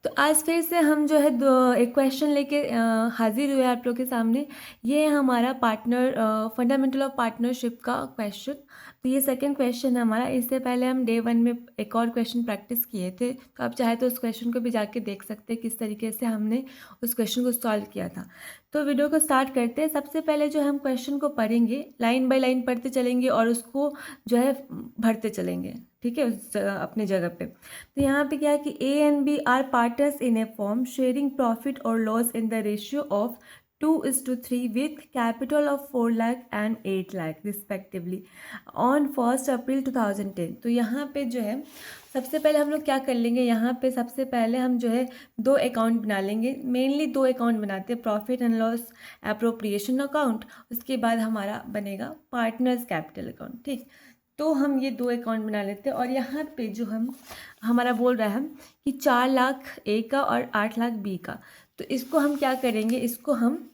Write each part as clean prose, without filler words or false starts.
तो आज फिर से हम जो है एक क्वेश्चन लेके हाजिर हुए आप लोग के सामने। ये है हमारा फंडामेंटल ऑफ पार्टनरशिप का क्वेश्चन। तो ये सेकंड क्वेश्चन है हमारा। इससे पहले हम डे 1 में एक और क्वेश्चन प्रैक्टिस किए थे, तो आप चाहे तो उस क्वेश्चन को भी जाके देख सकते हैं किस तरीके से हमने उस क्वेश्चन को सॉल्व किया था। तो वीडियो को स्टार्ट करते हैं। सबसे पहले जो हम क्वेश्चन को पढ़ेंगे, लाइन बाय लाइन पढ़ते चलेंगे और उसको जो है भरते चलेंगे, ठीक है, अपने जगह पे। तो यहाँ पे क्या है कि A and B are partners in a firm sharing profit और loss in the ratio of 2:3 with capital of 4 lakh and 8 lakh respectively on 1 April 2010। तो यहाँ पे जो है सबसे पहले हम लोग क्या कर लेंगे, यहाँ पे सबसे पहले हम जो है दो अकाउंट बना लेंगे। मेनली दो अकाउंट बनाते हैं, profit and loss appropriation account, उसके बाद हमारा बनेगा पार्टनर्स कैपिटल अकाउंट। ठीक, तो हम ये दो अकाउंट बना लेते हैं। और यहाँ पे जो हम हमारा बोल रहा है कि 4 लाख ए का और 8 लाख बी का, तो इसको हम क्या करेंगे, इसको हम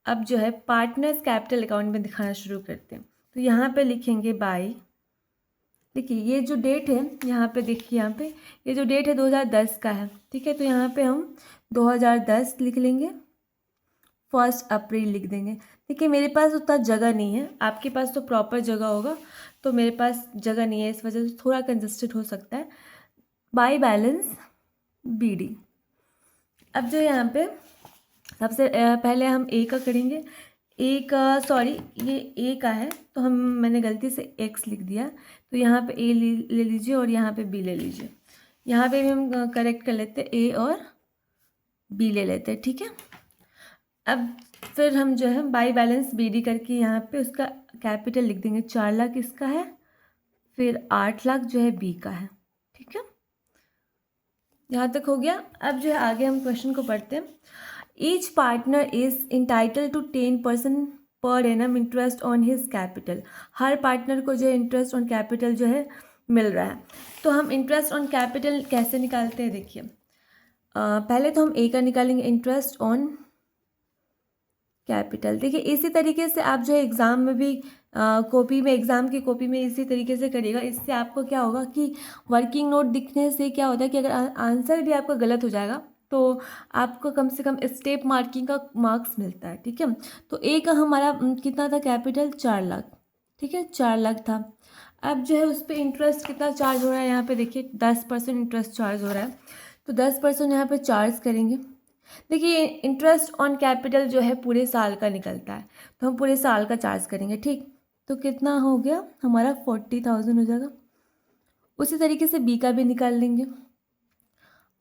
अब जो है पार्टनर्स कैपिटल अकाउंट में दिखाना शुरू करते हैं। तो यहाँ पे लिखेंगे बाय, देखिए ये जो डेट है यहाँ पे, देखिए यहाँ पे ये जो डेट है 2010 का है, ठीक है। तो यहाँ पे हम 2010 लिख लेंगे, 1 अप्रैल लिख देंगे। देखिए मेरे पास उतना जगह नहीं है, आपके पास तो प्रॉपर जगह होगा, तो मेरे पास जगह नहीं है, इस वजह से थोड़ा कंजस्टेड हो सकता है। By balance BD. अब जो यहाँ पे सबसे पहले हम ए का करेंगे। ए का, सॉरी ये ए का है तो मैंने गलती से एक्स लिख दिया, तो यहाँ पे ए ले लीजिए और यहाँ पे बी ले लीजिए। यहाँ पे भी हम करेक्ट कर लेते हैं, ए और बी ले लेते हैं, ठीक है। अब फिर हम जो है बाय बैलेंस बीडी करके यहाँ पे उसका कैपिटल लिख देंगे। 4 लाख इसका है, फिर 8 लाख जो है बी का है, ठीक है। यहाँ तक हो गया। अब जो है आगे हम क्वेश्चन को पढ़ते हैं। Each partner is entitled to 10% per annum interest on his capital. हर पार्टनर को जो है इंटरेस्ट ऑन कैपिटल जो है मिल रहा है। तो हम इंटरेस्ट ऑन कैपिटल कैसे निकालते हैं, देखिए पहले तो हम ए का निकालेंगे, इंटरेस्ट ऑन कैपिटल। देखिए इसी तरीके से आप जो है एग्ज़ाम में भी कॉपी में, एग्ज़ाम की कॉपी में इसी तरीके से करिएगा। इससे आपको क्या होगा कि वर्किंग नोट दिखने से क्या होता है कि अगर आंसर भी आपका गलत हो जाएगा तो आपको कम से कम स्टेप मार्किंग का मार्क्स मिलता है, ठीक है। तो ए का हमारा कितना था कैपिटल, 4 लाख, ठीक है, 4 लाख था। अब जो है उस पर इंटरेस्ट कितना चार्ज हो रहा है, यहाँ पे देखिए 10% इंटरेस्ट चार्ज हो रहा है, तो 10% यहाँ पे चार्ज करेंगे। देखिए इंटरेस्ट ऑन कैपिटल जो है पूरे साल का निकलता है, तो हम पूरे साल का चार्ज करेंगे, ठीक। तो कितना हो गया हमारा, 40,000 हो जाएगा। उसी तरीके से बी का भी निकाल लेंगे।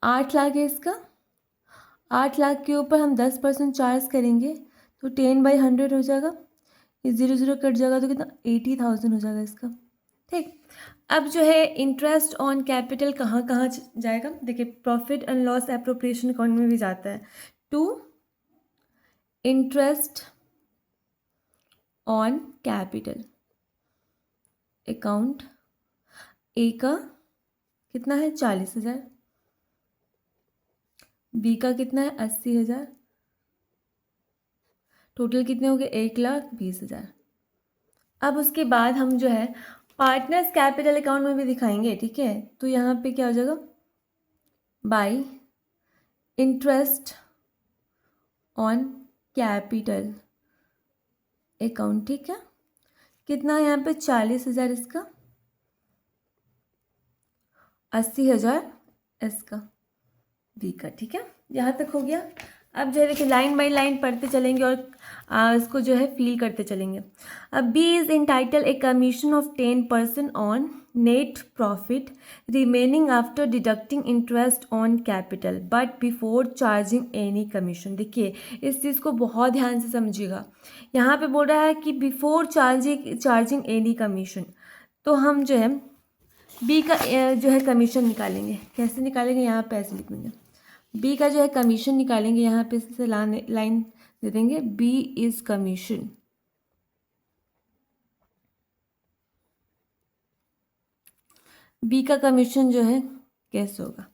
8 लाख है इसका, 8 लाख के ऊपर हम 10% चार्ज करेंगे, तो 10/100 हो जाएगा। ये 0 0 कट जाएगा, तो कितना 80,000 हो जाएगा इसका, ठीक। अब जो है इंटरेस्ट ऑन कैपिटल कहाँ कहाँ जाएगा, देखिए profit and loss appropriation account में भी जाता है। To interest on capital account, A का कितना है 40,000, बी का कितना है 80,000, टोटल कितने हो गए 1,20,000। अब उसके बाद हम जो है पार्टनर्स कैपिटल अकाउंट में भी दिखाएंगे, ठीक है। तो यहाँ पे क्या हो जाएगा, bye interest on capital account, ठीक है। कितना है यहाँ पे 40,000 इसका, 80,000 इसका, बी का, ठीक है। यहाँ तक हो गया। अब जो है देखिए लाइन बाय लाइन पढ़ते चलेंगे और इसको जो है फील करते चलेंगे। अब B is entitled a commission of 10% on net profit remaining after deducting interest on capital but before charging any commission. देखिए इस चीज़ को बहुत ध्यान से समझिएगा। यहाँ पे बोल रहा है कि बिफोर चार्जिंग एनी कमीशन, तो हम जो है बी का जो है कमीशन निकालेंगे। कैसे निकालेंगे, यहाँ पे ऐसे लिख देंगे, बी का जो है कमीशन निकालेंगे। यहाँ पे से लाइन दे देंगे, बी इज कमीशन। बी का कमीशन जो है कैसे होगा,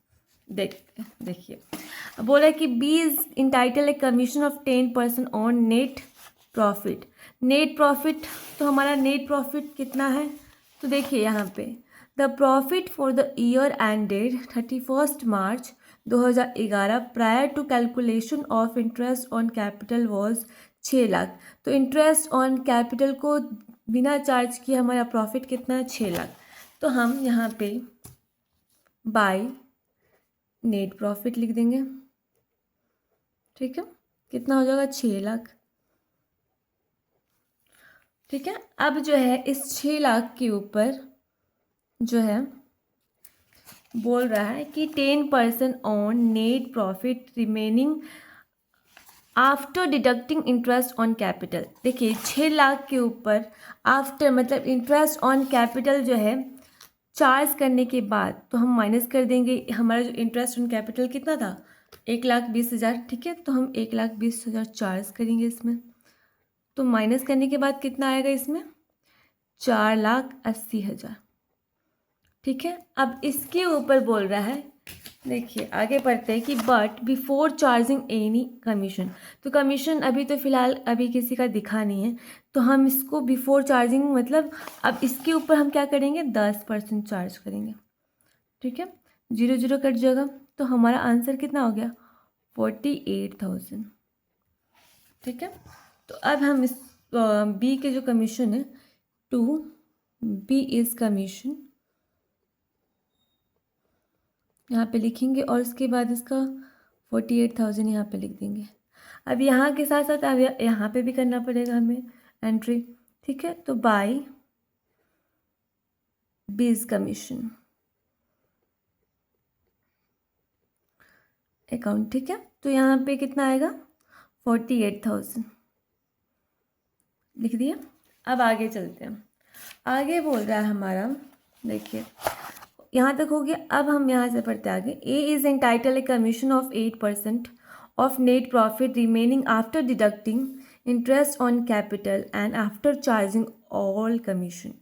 देखिए बोला है कि B is entitled a commission of 10% on net profit. Net profit, तो हमारा नेट प्रॉफिट कितना है, तो देखिए यहाँ पे the profit for the year ended 31 March 2011 prior to calculation of interest on capital was 6 lakh. तो इंटरेस्ट ऑन कैपिटल को बिना चार्ज किए हमारा प्रॉफिट कितना है, 6 लाख। तो हम यहाँ पे बाय नेट प्रॉफिट लिख देंगे, ठीक है। कितना हो जाएगा, 6 लाख, ठीक है। अब जो है इस 6 लाख के ऊपर जो है बोल रहा है कि 10% on net profit remaining after deducting interest on capital. देखिए 6 लाख के ऊपर आफ्टर मतलब इंटरेस्ट ऑन कैपिटल जो है चार्ज करने के बाद, तो हम माइनस कर देंगे हमारा जो इंटरेस्ट ऑन कैपिटल कितना था, 1,20,000, ठीक है। तो हम 1,20,000 चार्ज करेंगे इसमें, तो माइनस करने के बाद कितना आएगा इसमें, 4,80,000, ठीक है। अब इसके ऊपर बोल रहा है, देखिए आगे पढ़ते हैं कि but before charging any commission. तो कमीशन अभी तो फ़िलहाल अभी किसी का दिखा नहीं है, तो हम इसको बिफोर चार्जिंग मतलब अब इसके ऊपर हम क्या करेंगे, 10% चार्ज करेंगे, ठीक है। 0 0 कट जाएगा, तो हमारा आंसर कितना हो गया, 48,000, ठीक है। तो अब हम इस बी के जो कमीशन है, टू बी इज़ कमीशन यहाँ पे लिखेंगे और उसके बाद इसका 48,000 यहाँ पे लिख देंगे। अब यहाँ के साथ साथ अब यहाँ पे भी करना पड़ेगा हमें एंट्री, ठीक है। तो बाय बीज कमीशन अकाउंट, ठीक है। तो यहाँ पे कितना आएगा, 48,000 लिख दिया। अब आगे चलते हैं, आगे बोल रहा है हमारा, देखिए यहाँ तक हो गया। अब हम यहाँ से पढ़ते आगे, A is entitled a commission of 8% of net profit remaining after deducting interest on capital and after charging all commission.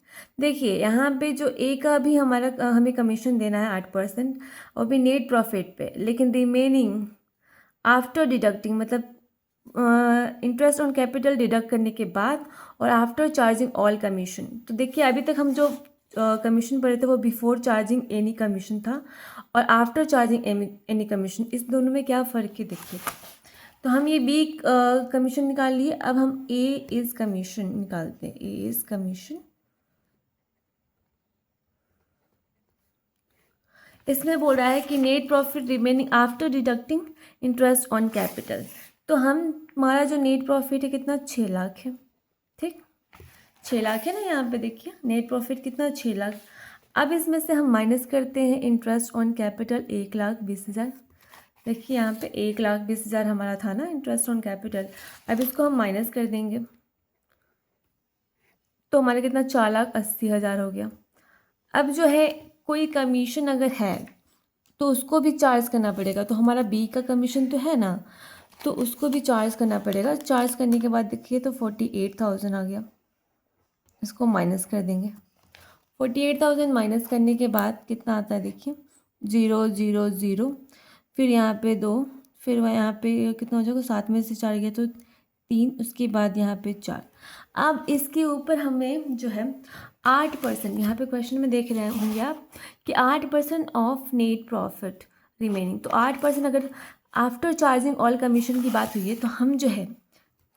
देखिए यहाँ पे जो ए का भी हमारा हमें कमीशन देना है 8% और भी नेट प्रॉफिट पे, लेकिन रिमेनिंग आफ्टर डिडक्टिंग मतलब इंटरेस्ट ऑन कैपिटल डिडक्ट करने के बाद और आफ्टर चार्जिंग ऑल कमीशन। तो देखिए अभी तक हम जो कमीशन पढ़े थे वो बिफोर चार्जिंग एनी कमीशन था और आफ्टर चार्जिंग एनी कमीशन, इस दोनों में क्या फ़र्क है देखिए। तो हम ये बी कमीशन निकाल लिए, अब हम ए इज़ कमीशन निकालते हैं। ए इज़ कमीशन, इसमें बोल रहा है कि net profit remaining after deducting interest on capital. तो हमारा जो नेट प्रॉफिट है कितना, 6 लाख है, ठीक, 6 लाख है ना। यहाँ पे देखिए नेट प्रॉफिट कितना, 6 लाख। अब इसमें से हम माइनस करते हैं इंटरेस्ट ऑन कैपिटल 1,20,000। देखिए यहाँ पे 1,20,000 हमारा था ना इंटरेस्ट ऑन कैपिटल, अब इसको हम माइनस कर देंगे तो हमारा कितना, 4,80,000 हो गया। अब जो है कोई कमीशन अगर है तो उसको भी चार्ज करना पड़ेगा, तो हमारा बी का कमीशन तो है ना, तो उसको भी चार्ज करना पड़ेगा। चार्ज करने के बाद देखिए तो 48,000 आ गया, इसको माइनस कर देंगे। 48,000 माइनस करने के बाद कितना आता है देखिए, 0 0 0, फिर यहाँ पे 2, फिर वह यहाँ पे कितना हो जाएगा, 7 में से 4 गया तो 3, उसके बाद यहाँ पे 4। अब इसके ऊपर हमें जो है 8%, यहाँ पे क्वेश्चन में देख रहे होंगे आप कि 8% ऑफ नेट प्रॉफिट रिमेनिंग। तो 8% अगर आफ्टर चार्जिंग ऑल कमीशन की बात हुई है तो हम जो है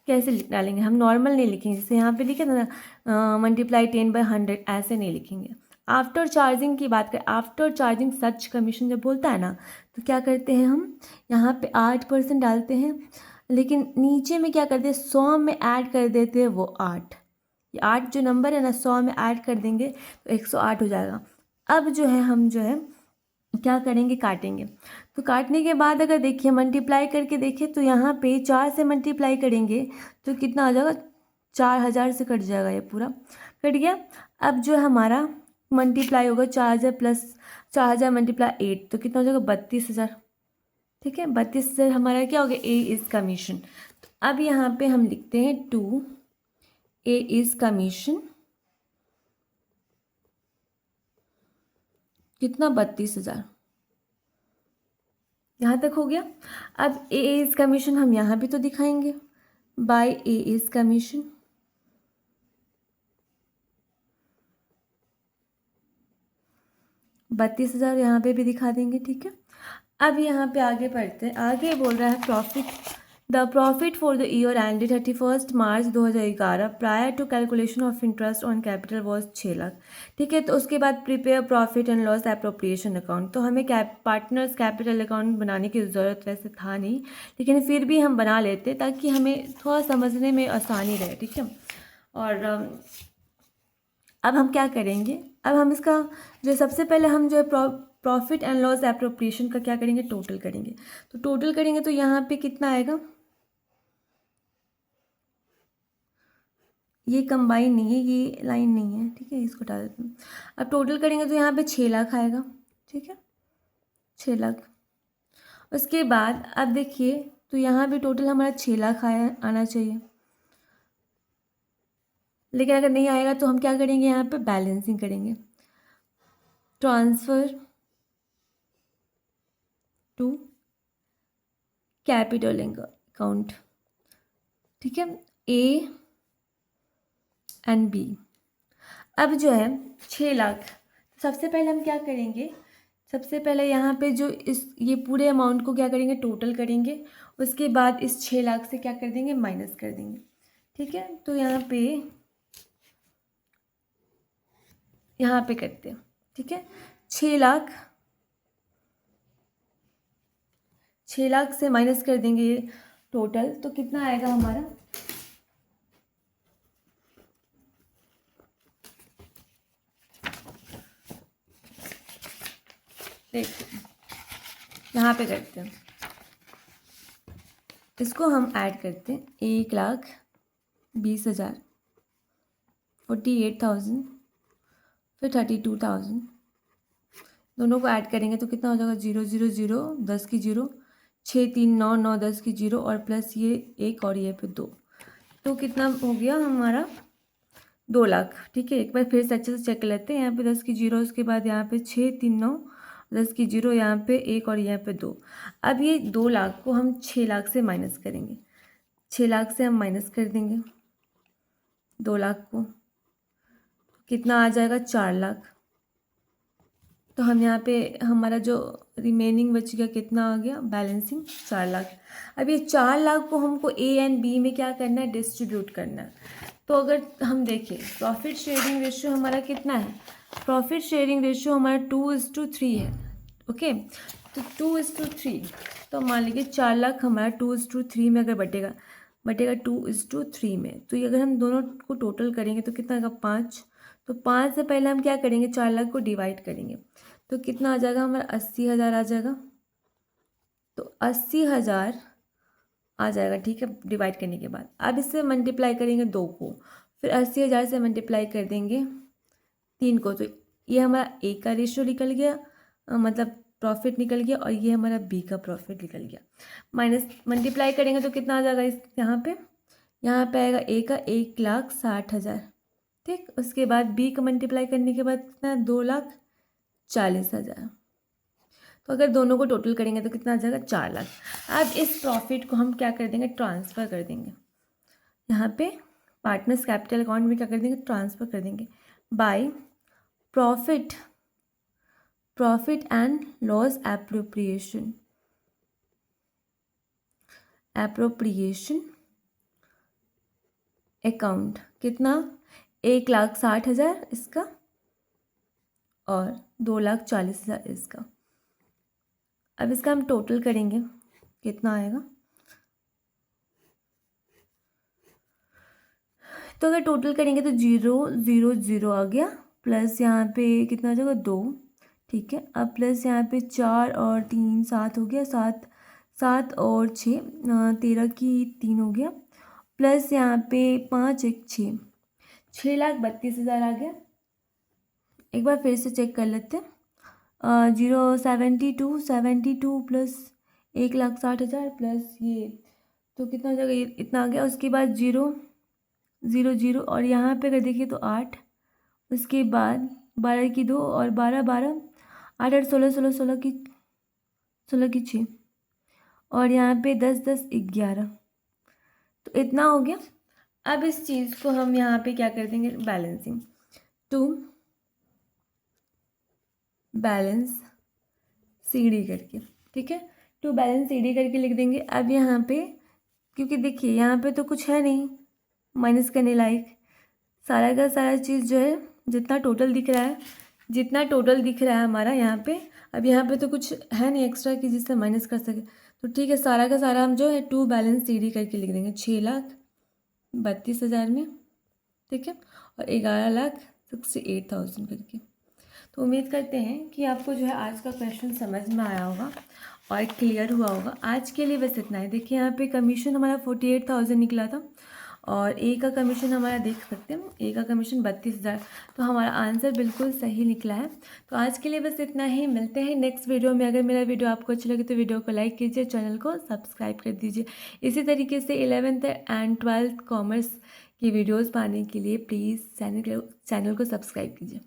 कैसे डालेंगे, हम नॉर्मल नहीं लिखेंगे, जैसे यहाँ पे लिखे था ना मल्टीप्लाई 10/100, ऐसे नहीं लिखेंगे। आफ्टर चार्जिंग की बात करें, आफ्टर चार्जिंग सच कमीशन जब बोलता है ना, तो क्या करते हैं हम यहाँ पे 8% डालते हैं, लेकिन नीचे में क्या करते हैं, 100 में ऐड कर देते हैं वो 8। ये 8 जो नंबर है ना, 100 में ऐड कर देंगे तो 108 हो जाएगा। अब जो है हम जो है क्या करेंगे, काटेंगे। तो काटने के बाद अगर देखिए मल्टीप्लाई करके देखें तो यहाँ पे 4 से मल्टीप्लाई करेंगे तो कितना आ जाएगा, 4,000 से कट जाएगा, ये पूरा कट गया। अब जो हमारा मल्टीप्लाई होगा 4,000 प्लस 4,000 मल्टीप्लाई 8, तो कितना हो जाएगा, 32,000, ठीक है। 32,000 हमारा क्या हो गया, ए इज़ कमीशन। तो अब यहाँ पे हम लिखते हैं 2 ए इज़ कमीशन कितना, 32,000, यहाँ तक हो गया। अब ए इज़ कमीशन हम यहाँ भी तो दिखाएंगे, बाय ए इज़ कमीशन, $32,000 यहाँ पे भी दिखा देंगे, ठीक है। अब यहाँ पे आगे पढ़ते हैं। आगे बोल रहा है profit, the profit for the year ended 31 March 2011 prior to calculation of interest on capital was 6 lakh. ठीक है, तो उसके बाद prepare profit and loss appropriation account. तो हमें पार्टनर्स कैपिटल अकाउंट बनाने की ज़रूरत वैसे था नहीं, लेकिन फिर भी हम बना लेते ताकि हमें थोड़ा समझने में आसानी रहे। ठीक है, और अब हम क्या करेंगे, अब हम इसका जो सबसे पहले हम जो है प्रॉफिट एंड लॉस एप्रोप्रिएशन का क्या करेंगे, टोटल करेंगे। तो टोटल करेंगे तो यहाँ पे कितना आएगा, ये कंबाइन नहीं है, ये लाइन नहीं है। ठीक है, इसको हटा देते हैं। अब टोटल करेंगे तो यहाँ पे 6 लाख आएगा। ठीक है, 6 लाख। उसके बाद अब देखिए, तो यहाँ भी टोटल हमारा 6 लाख आना चाहिए, लेकिन अगर नहीं आएगा तो हम क्या करेंगे, यहाँ पे बैलेंसिंग करेंगे। Transfer to capital account. ठीक है, ए एंड बी। अब जो है 6 लाख, सबसे पहले हम क्या करेंगे, सबसे पहले यहाँ पे जो ये पूरे अमाउंट को क्या करेंगे, टोटल करेंगे। उसके बाद इस 6 लाख से क्या कर देंगे, माइनस कर देंगे। ठीक है, तो यहाँ पे करते हैं। ठीक है, 6 लाख, 6 लाख से माइनस कर देंगे ये टोटल, तो कितना आएगा हमारा, देखते हैं, यहाँ पे करते हैं, इसको हम ऐड करते हैं। 1,20,000, 48,000, फिर 32,000, दोनों को ऐड करेंगे तो कितना हो जाएगा, 0 0 0, 10 की 0, 6 3 9 9 10 की 0, और प्लस ये 1 और ये पे 2, तो कितना हो गया हमारा, 2 लाख। ठीक है, एक बार फिर से अच्छे से चेक कर लेते हैं। यहाँ पे 10 की 0, उसके बाद यहाँ पे 6 3 9, 10 की 0, यहाँ पे 1 और यहाँ पे 2। अब ये 2 लाख को हम 6 लाख से माइनस करेंगे, 6 लाख से हम माइनस कर देंगे 2 लाख को, कितना आ जाएगा, 4 लाख। तो हम यहाँ पे हमारा जो रिमेनिंग बच गया कितना आ गया, बैलेंसिंग 4 लाख। अब ये 4 लाख को हमको ए एंड बी में क्या करना है, डिस्ट्रीब्यूट करना है। तो अगर हम देखें प्रॉफिट शेयरिंग रेशियो हमारा कितना है, प्रॉफिट शेयरिंग रेशियो हमारा 2:3 है। ओके, तो 2:3, तो मान लीजिए 4 लाख हमारा 2:3 में अगर बटेगा 2:3 में, तो ये अगर हम दोनों को टोटल करेंगे तो कितना आएगा, 5। तो 5 से पहले हम क्या करेंगे, 4 लाख को डिवाइड करेंगे, तो कितना आ जाएगा हमारा, 80,000 आ जाएगा। तो 80,000 आ जाएगा। ठीक है, डिवाइड करने के बाद अब इससे मल्टीप्लाई करेंगे 2 को, फिर 80,000 से मल्टीप्लाई कर देंगे 3 को, तो ये हमारा ए का रेशियो निकल गया, मतलब प्रॉफिट निकल गया, और ये हमारा बी का प्रॉफिट निकल गया। माइनस मल्टीप्लाई करेंगे तो कितना आ जाएगा, इस यहाँ पे आएगा ए का 1,60,000। ठीक, उसके बाद बी का मल्टीप्लाई करने के बाद कितना, 2,40,000। तो अगर दोनों को टोटल करेंगे तो कितना आ जाएगा, 4 लाख। अब इस प्रॉफिट को हम क्या कर देंगे, ट्रांसफ़र कर देंगे, यहाँ पे पार्टनर्स कैपिटल अकाउंट में क्या कर देंगे, ट्रांसफ़र कर देंगे by profit and loss appropriation account. कितना, 1,60,000 इसका और 2,40,000 इसका। अब इसका हम टोटल करेंगे, कितना आएगा, तो अगर टोटल करेंगे तो 0 0 0 आ गया, प्लस यहाँ पे कितना आ जाएगा, 2। ठीक है, अब प्लस यहाँ पे 4 और 3 7 हो गया, 7 7 और 6 13 की 3 हो गया, प्लस यहाँ पे 5 1 6, 6,32,000 आ गया। एक बार फिर से चेक कर लेते हैं, 0 72 प्लस 1,60,000 प्लस ये, तो कितना हो जाएगा, ये इतना आ गया। उसके बाद 0 0 0, और यहाँ पे अगर देखिए तो 8, उसके बाद 12 की 2 और 12 12, 8 8 16 16 16 की 6, और यहाँ पे 10 10 11, तो इतना हो गया। अब इस चीज़ को हम यहाँ पे क्या कर देंगे, बैलेंसिंग टू बैलेंस CD करके। ठीक है, टू बैलेंस सी डी करके लिख देंगे। अब यहाँ पे क्योंकि देखिए यहाँ पे तो कुछ है नहीं माइनस करने लायक, सारा का सारा चीज़ जो है जितना टोटल दिख रहा है, जितना टोटल दिख रहा है हमारा यहाँ पे, अब यहाँ पे तो कुछ है नहीं एक्स्ट्रा कि जिससे माइनस कर सके, तो ठीक है सारा का सारा हम जो है टू बैलेंस सी डी करके लिख देंगे 6,32,000 में, ठीक है, और 11,68,000 करके। तो उम्मीद करते हैं कि आपको जो है आज का क्वेश्चन समझ में आया होगा और क्लियर हुआ होगा। आज के लिए बस इतना है। देखिए यहाँ पे कमीशन हमारा 48,000 निकला था और ए का कमीशन हमारा देख सकते हैं, ए का कमीशन 32,000, तो हमारा आंसर बिल्कुल सही निकला है। तो आज के लिए बस इतना ही, मिलते हैं नेक्स्ट वीडियो में। अगर मेरा वीडियो आपको अच्छा लगे तो वीडियो को लाइक कीजिए, चैनल को सब्सक्राइब कर दीजिए। इसी तरीके से 11th एंड 12th कॉमर्स की वीडियोज़ पाने के लिए प्लीज़ चैनल को सब्सक्राइब कीजिए।